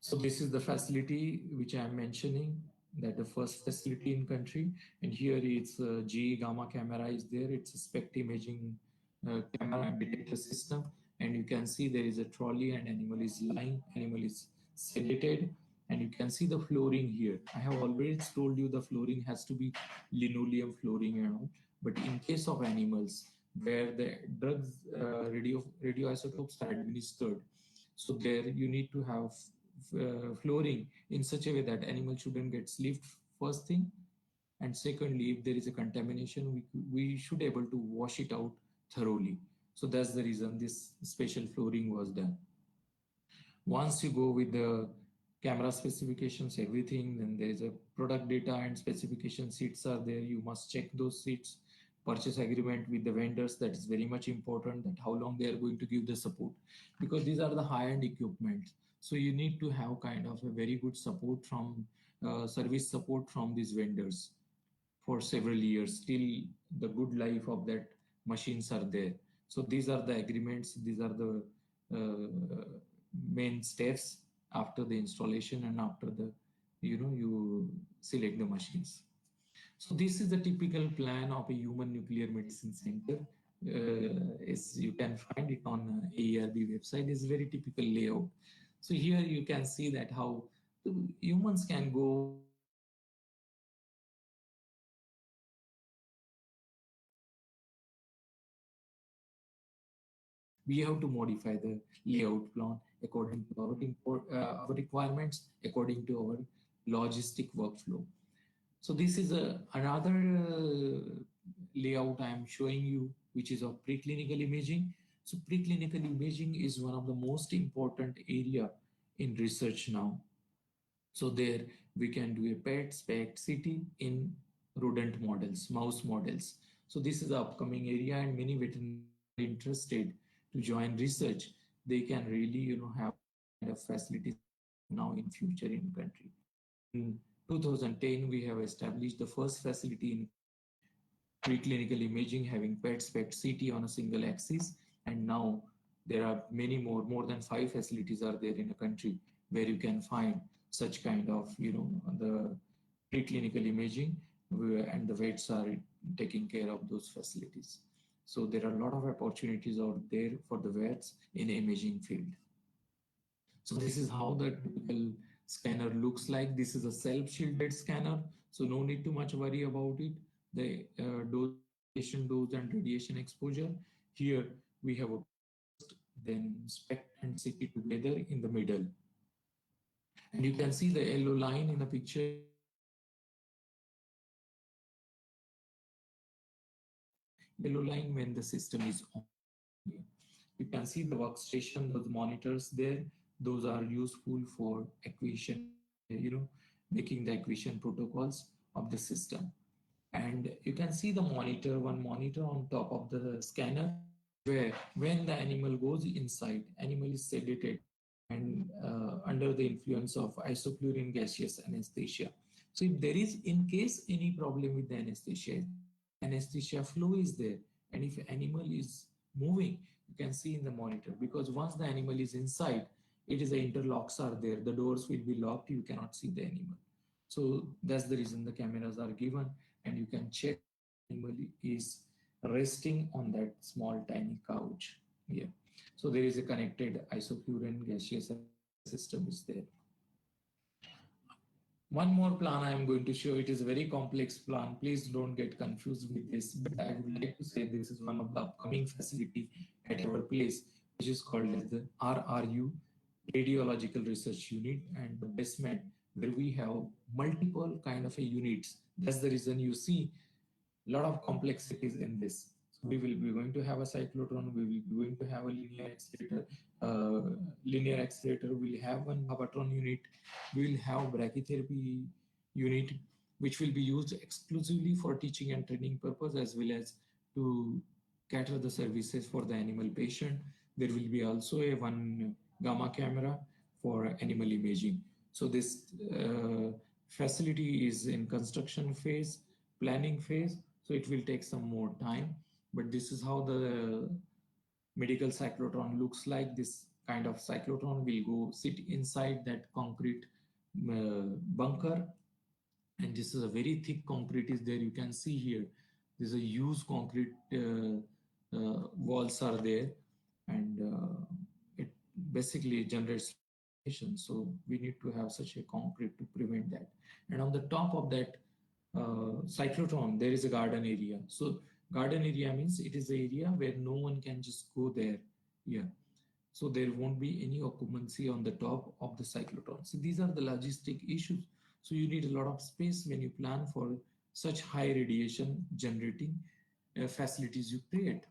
So this is the facility which I am mentioning, that the first facility in country, and here it's GE gamma camera is there. It's a SPECT imaging camera detector system, and you can see there is a trolley and animal is lying, animal is sedated, and you can see the flooring here. I have already told you the flooring has to be linoleum flooring and all, but in case of animals where the drugs radioisotopes are administered, so there you need to have flooring in such a way that animal shouldn't get slipped first thing, and secondly if there is a contamination we should able to wash it out thoroughly. So that's the reason this special flooring was done. Once you go with the camera specifications everything, then there is a product data and specification sheets are there. You must check those sheets. Purchase agreement with the vendors, that is very much important, that how long they are going to give the support, because these are the high-end equipment. So you need to have kind of a very good support from service support from these vendors for several years till the good life of that machines are there. So these are the agreements, these are the main steps after the installation and after the you select the machines. So this is the typical plan of a human nuclear medicine center. As you can find it on AERB website, is very typical layout. So here you can see that how humans can go. We have to modify the layout plan according to our requirements, according to our logistic workflow. So this is another layout I am showing you, which is of preclinical imaging. So preclinical imaging is one of the most important area in research now. So there we can do a PET, SPECT, CT in rodent models, mouse models. So this is the upcoming area, and many veterinarians are interested to join research. They can really have kind of facilities now in future in country. In 2010, we have established the first facility in preclinical imaging having PET, SPECT, CT on a single axis, and now there are many more than 5 facilities are there in a country where you can find such kind of the preclinical imaging, and the vets are taking care of those facilities. So there are a lot of opportunities out there for the vets in imaging field. So this is how the typical scanner looks like. This is a self-shielded scanner, so no need to much worry about it. The dose and radiation exposure. Here we have a then SPECT and CT together in the middle. And you can see the yellow line in the picture yellow line when the system is on. You can see the workstation, those monitors there, those are useful for acquisition, making the acquisition protocols of the system. And you can see the monitor, one monitor on top of the scanner, where when the animal goes inside, animal is sedated and under the influence of isoflurane gaseous anesthesia. So if there is, in case any problem with the anesthesia flow is there, and if animal is moving, you can see in the monitor, because once the animal is inside, it is the interlocks are there, the doors will be locked, you cannot see the animal. So that's the reason the cameras are given, and you can check animal is resting on that small tiny couch here. So there is a connected isoflurane gaseous system is there. One more plan I am going to show. It is a very complex plan. Please don't get confused with this. But I would like to say this is one of the upcoming facility at our place, which is called as the RRU, Radiological Research Unit, and the basement where we have multiple kind of units. That's the reason you see a lot of complexities in this. So we will be going to have a cyclotron, we will be going to have a linear accelerator, we'll have one Babatron unit, we will have brachytherapy unit, which will be used exclusively for teaching and training purpose, as well as to cater the services for the animal patient. There will be also a one gamma camera for animal imaging. So this facility is in construction phase, planning phase, so it will take some more time, but this is how the medical cyclotron looks like. This kind of cyclotron will go sit inside that concrete bunker, and this is a very thick concrete is there. You can see here, there's a huge concrete walls are there, and it basically generates radiation. So we need to have such a concrete to prevent that. And on the top of that cyclotron, there is a garden area. So garden area means it is the area where no one can just go there. Yeah. So there won't be any occupancy on the top of the cyclotron. So these are the logistic issues. So you need a lot of space when you plan for such high radiation generating facilities you create.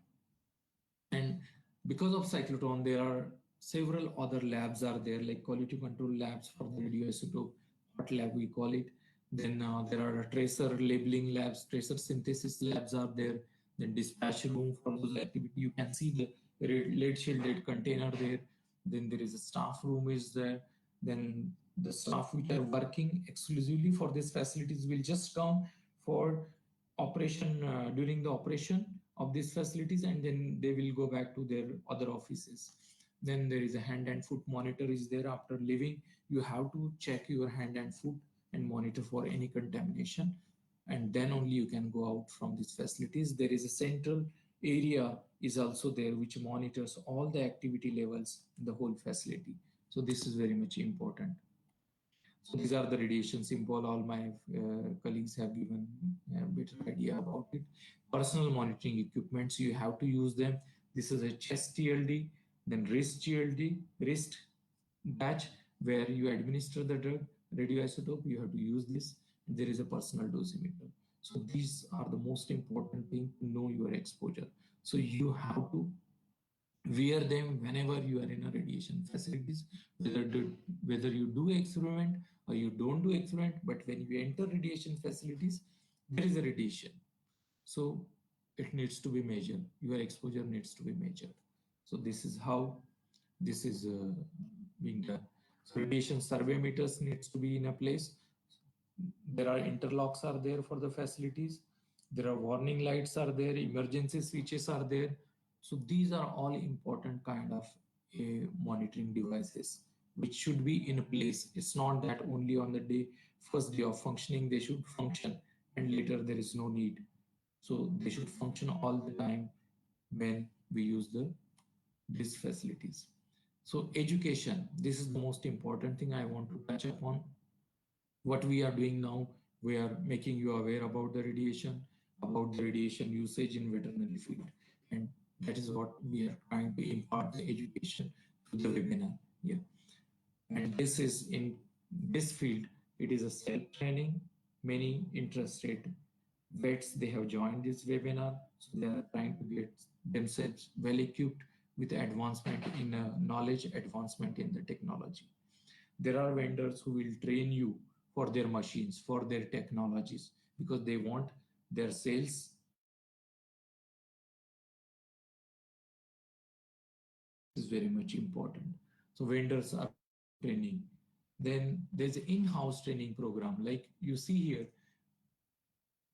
And because of cyclotron, there are several other labs are there, like quality control labs for the radioisotope, hot lab we call it. Then there are tracer labeling labs, tracer synthesis labs are there. Then dispatch room for those activity. You can see the lead shielded container there. Then there is a staff room is there. Then the staff which are working exclusively for these facilities will just come for operation during the operation of these facilities, and then they will go back to their other offices. Then there is a hand and foot monitor is there. After leaving, you have to check your hand and foot and monitor for any contamination, and then only you can go out from these facilities. There is a central area is also there which monitors all the activity levels in the whole facility. So this is very much important. So these are the radiation symbol. All my colleagues have given a better idea about it. Personal monitoring equipments, you have to use them. This is a chest TLD, then wrist TLD, wrist batch, where you administer the drug, radioisotope, you have to use this. There is a personal dosimeter. So these are the most important thing to know your exposure. So you have to wear them whenever you are in a radiation facilities, whether you do experiment or you don't do experiment, but when you enter radiation facilities, there is a radiation. So it needs to be measured. Your exposure needs to be measured. So this is how this is being done. So radiation survey meters needs to be in a place. There are interlocks are there for the facilities. There are warning lights are there. Emergency switches are there. So these are all important kind of monitoring devices which should be in place. It's not that only on the first day of functioning they should function and later there is no need. So they should function all the time when we use these facilities. So education, this is the most important thing I want to touch upon. What we are doing now, we are making you aware about the radiation usage in veterinary field, and that is what we are trying to impart the education to the webinar. Yeah, and this is in this field. It is a self-training. Many interested Vets, they have joined this webinar, so they are trying to get themselves well equipped with advancement in knowledge, advancement in the technology. There are vendors who will train you for their machines, for their technologies, because they want their sales is very much important. So vendors are training. Then there's an in-house training program, like you see here,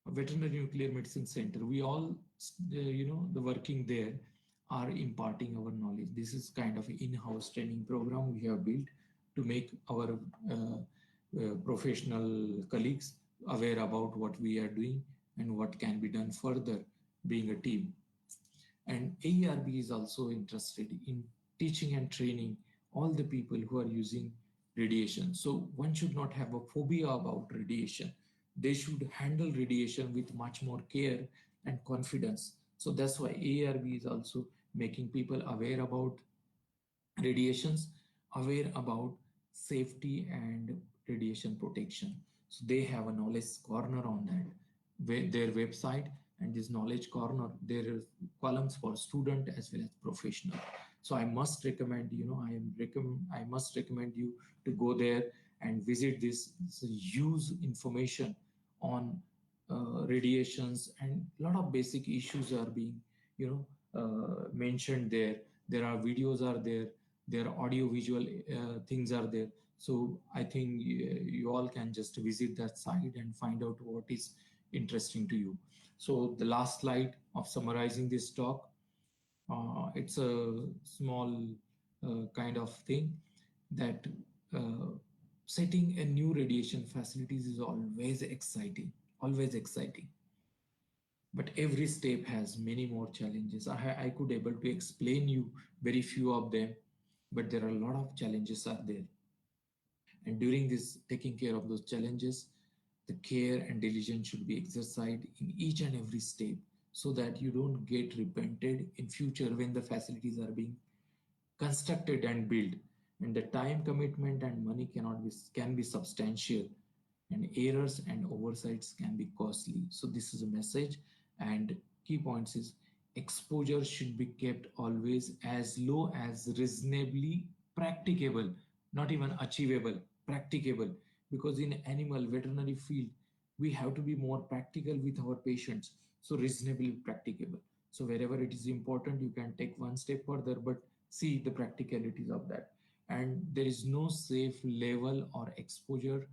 Veterinary Nuclear Medicine Center. We all, the working there are imparting our knowledge. This is kind of an in-house training program we have built to make our professional colleagues aware about what we are doing and what can be done further being a team. And AERB is also interested in teaching and training all the people who are using radiation. So one should not have a phobia about radiation. They should handle radiation with much more care and confidence. So that's why AERB is also making people aware about radiations, aware about safety and radiation protection. So they have a knowledge corner on that, their website, and this knowledge corner, there are columns for student as well as professional. So I must recommend, I must recommend you to go there and visit this. So use information on radiations, and a lot of basic issues are being, mentioned there. There are videos are there, their audio visual things are there. So I think you all can just visit that site and find out what is interesting to you. So the last slide of summarizing this talk, it's a small kind of thing that setting a new radiation facilities is always exciting, but every step has many more challenges. I could able to explain you very few of them, but there are a lot of challenges are there. And during this taking care of those challenges, the care and diligence should be exercised in each and every step, so that you don't get repented in future when the facilities are being constructed and built, and the time commitment and money can be substantial, and errors and oversights can be costly. So this is a message, and key points is exposure should be kept always as low as reasonably practicable, not even achievable, practicable. Because in animal veterinary field, we have to be more practical with our patients. So reasonably practicable. So wherever it is important, you can take one step further, but see the practicalities of that. And there is no safe level or exposure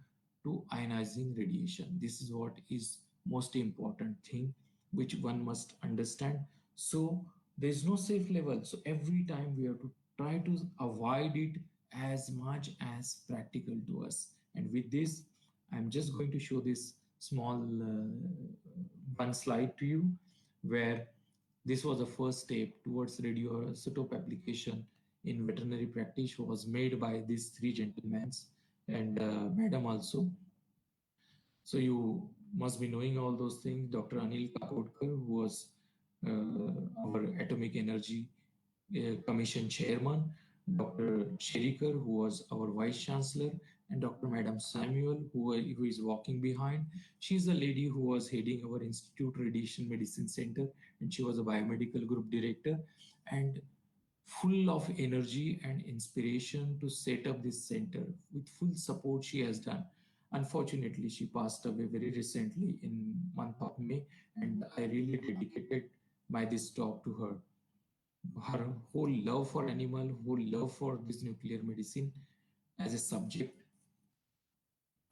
to ionizing radiation. This is what is most important thing which one must understand. So there is no safe level. So every time we have to try to avoid it as much as practical to us. And with this, I'm just going to show this small one slide to you, where this was the first step towards radioisotope application in veterinary practice was made by these three gentlemen and madam also. So you must be knowing all those things. Dr. Anil Kakodkar, who was our Atomic Energy Commission chairman, Dr. Sherikar, who was our vice chancellor, and Dr. Madam Samuel, who is walking behind. She's the lady who was heading our Institute Radiation Medicine Center, and she was a biomedical group director, and full of energy and inspiration to set up this center. With full support she has done. Unfortunately, she passed away very recently in month of May, and I really dedicated my this talk to her. Her whole love for animal, whole love for this nuclear medicine as a subject.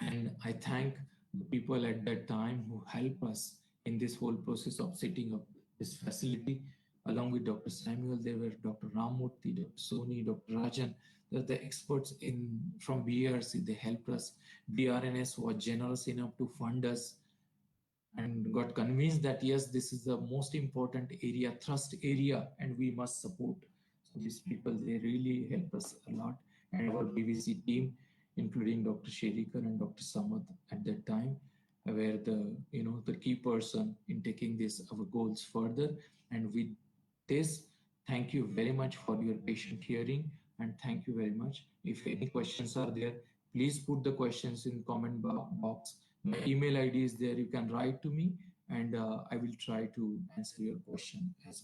And I thank the people at that time who helped us in this whole process of setting up this facility. Along with Dr. Samuel, there were Dr. Rammurthy, Dr. Soni, Dr. Rajan. They're the experts from BRC. They helped us. BRNS was generous enough to fund us and got convinced that yes, this is the most important area, thrust area, and we must support. So these people, they really help us a lot. And our BVC team, including Dr. Sherikar and Dr. Samath at that time, were the key person in taking this our goals further. And with this, thank you very much for your patient hearing, and thank you very much. If any questions are there, please put the questions in comment box. My email ID is there. You can write to me, and I will try to answer your question as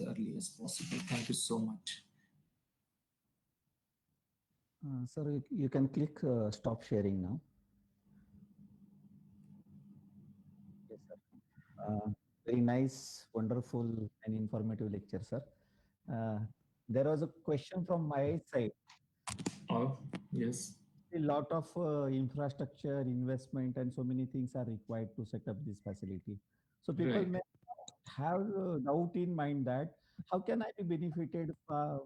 early as possible. Thank you so much. Sir, you can click stop sharing now. Yes, sir. Very nice, wonderful, and informative lecture, sir. Uh, there was a question from my side. Oh, yes. A lot of infrastructure, investment, and so many things are required to set up this facility. So people Right. may have a doubt in mind that how can I be benefited far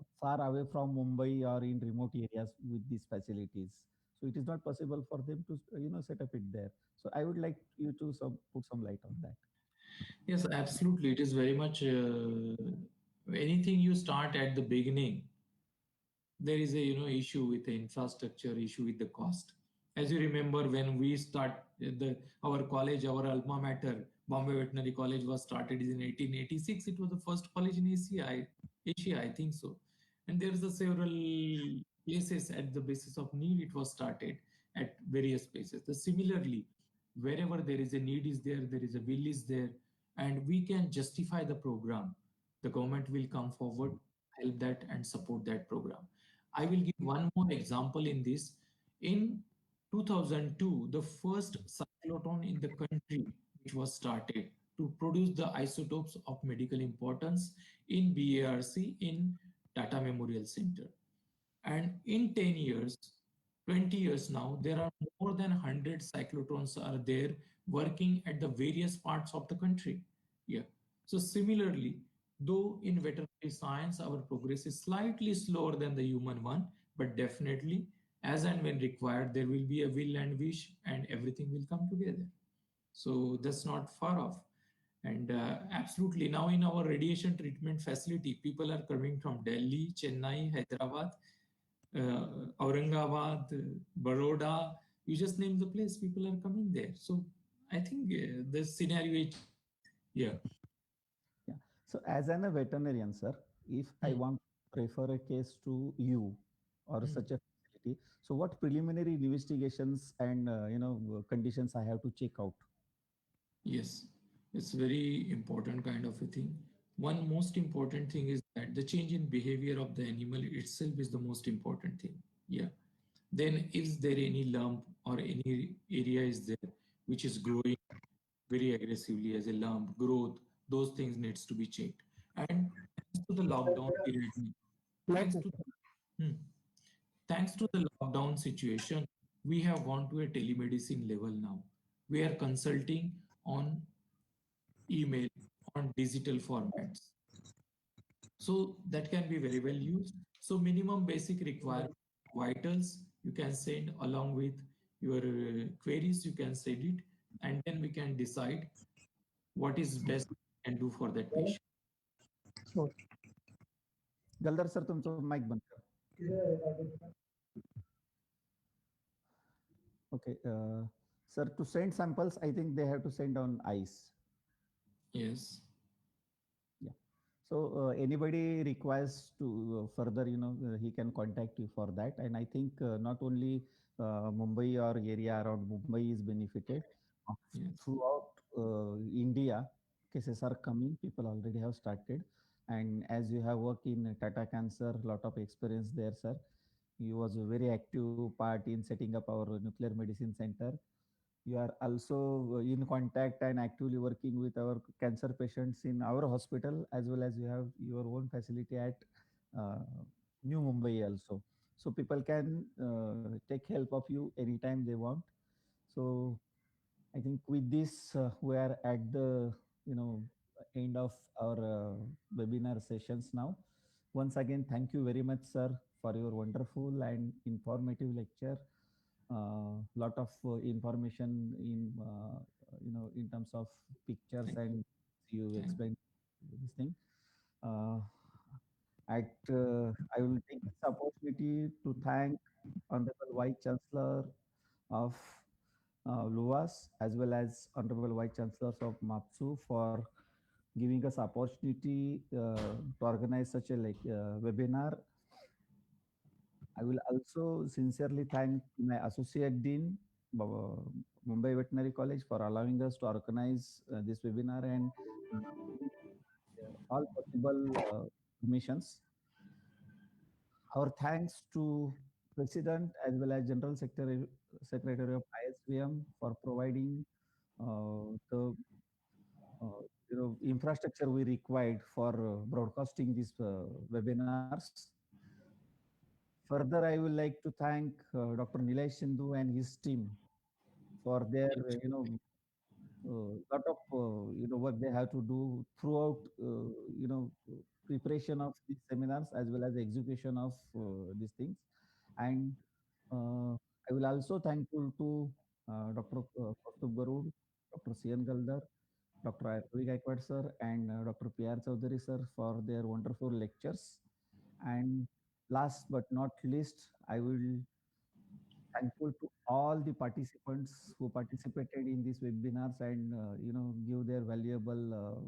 away from Mumbai or in remote areas with these facilities? So it is not possible for them to set up it there. So I would like you to put some light on that. Yes, absolutely. It is very much anything you start at the beginning, there is a issue with the infrastructure, issue with the cost. As you remember, when we start the our college, our alma mater, Bombay Veterinary College, was started in 1886. It was the first college in Asia, I think so. And there's a several places at the basis of need it was started at various places. So similarly, wherever there is a need is there, there is a will is there, and we can justify the program. The government will come forward, help that, and support that program. I will give one more example in this. In 2002, the first cyclotron in the country, which was started to produce the isotopes of medical importance in BARC in Tata Memorial Center. And in 10 years, 20 years now, there are more than 100 cyclotrons are there working at the various parts of the country. Yeah. So similarly, though in veterinary science, our progress is slightly slower than the human one, but definitely as and when required, there will be a will and wish and everything will come together. So that's not far off. And absolutely, now in our radiation treatment facility, people are coming from Delhi, Chennai, Hyderabad, Aurangabad, Baroda, you just name the place, people are coming there. So I think the scenario is, yeah. Yeah. So as an a veterinarian, sir, if I Hmm. want to refer a case to you or Hmm. such a facility, so what preliminary investigations and conditions I have to check out? Yes, it's very important kind of a thing. One most important thing is that the change in behavior of the animal itself is the most important thing. Yeah. Then is there any lump or any area is there which is growing very aggressively as a lump, growth, those things needs to be checked. And thanks to the lockdown period, thanks to hmm, thanks to the lockdown situation, we have gone to a telemedicine level now. We are consulting on email, on digital formats. So that can be very well used. So minimum basic requirement, vitals, you can send along with your queries, you can send it, and then we can decide what is best we can do for that patient. Galdar sir, तुमचं mic बंद करा. Okay. Sir, to send samples, I think they have to send on ice. Yes. Yeah. So anybody requires to further, he can contact you for that. And I think not only Mumbai or area around Mumbai is benefited. Uh, Yes. Throughout India, cases are coming. People already have started. And as you have worked in Tata Cancer, lot of experience there, sir. You was a very active part in setting up our nuclear medicine center. You are also in contact and actively working with our cancer patients in our hospital, as well as you have your own facility at uh, New Mumbai also. So people can take help of you anytime they want. So I think with this, we are at the end of our webinar sessions now. Once again, thank you very much, sir, for your wonderful and informative lecture. Lot of information in in terms of pictures, Thank you. and you Thank explained this thing. Uh, I will take this opportunity to thank Honorable Vice Chancellor of LUAS, as well as Honorable Vice Chancellors of MAPSU for giving us opportunity to organize such a webinar. I will also sincerely thank my Associate Dean, Mumbai Veterinary College for allowing us to organize this webinar and all possible permissions. Our thanks to President as well as Secretary of ISVM for providing the infrastructure we required for broadcasting these webinars. Further, I would like to thank Dr. Nilay Sindhu and his team for their lot of work they have to do throughout preparation of these seminars as well as execution of these things. And I will also thankful to Dr. Kaustubh Garud, Dr. CN Galdar, Dr. Ravi Gaikwad sir, and Dr. PR Chaudhary sir for their wonderful lectures. And last but not least, I will thankful to all the participants who participated in these webinars and give their valuable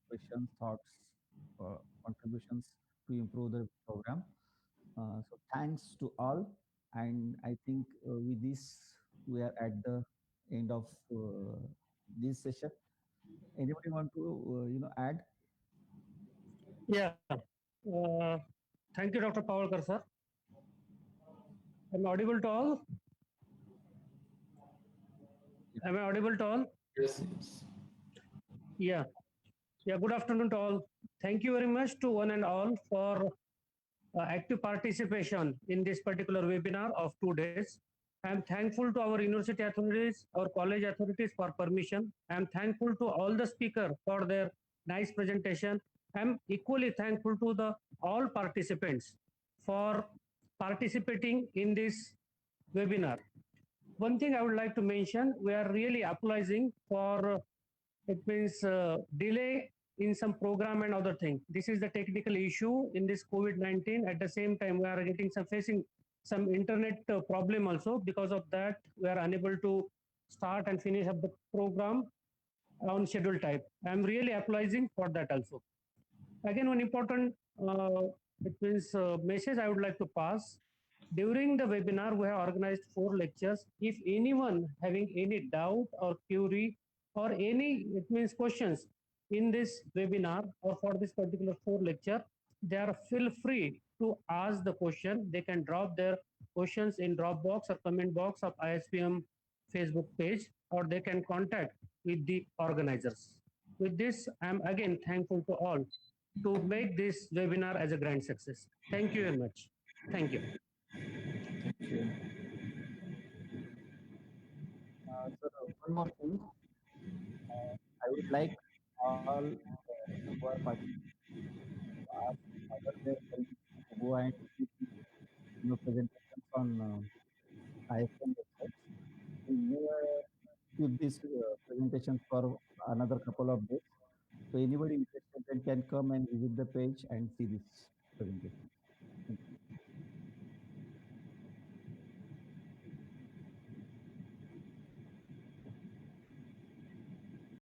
questions, thoughts, contributions to improve the program. So thanks to all, and I think with this we are at the end of this session. Anybody want to add? Yeah. Thank you, Dr. Pawalkar, sir. Am I audible to all? Am I audible to all? Yes, yes. Yeah. Yeah. Good afternoon to all. Thank you very much to one and all for active participation in this particular webinar of 2 days. I am thankful to our university authorities, our college authorities for permission. I am thankful to all the speakers for their nice presentation. I am equally thankful to the all participants for participating in this webinar. One thing I would like to mention, we are really apologizing for it means delay in some program and other thing. This is the technical issue in this COVID-19. At the same time, we are getting some facing some internet problem also. Because of that, we are unable to start and finish up the program on schedule type. I'm really apologizing for that also. Again, one important it means message I would like to pass. During the webinar, we have organized 4 lectures. If anyone having any doubt or query or any, it means questions in this webinar or for this particular 4 lecture, they are feel free to ask the question. They can drop their questions in Dropbox or comment box of ISPM Facebook page, or they can contact with the organizers. With this, I am again thankful to all to make this webinar as a grand success. Thank you very much. Thank you. Thank you. So one more thing, I would like all who are participating to ask other their colleagues to go and see the presentations on ISM website. We may keep these presentations for another couple of days. So anybody interested then can come and visit the page and see this presentation.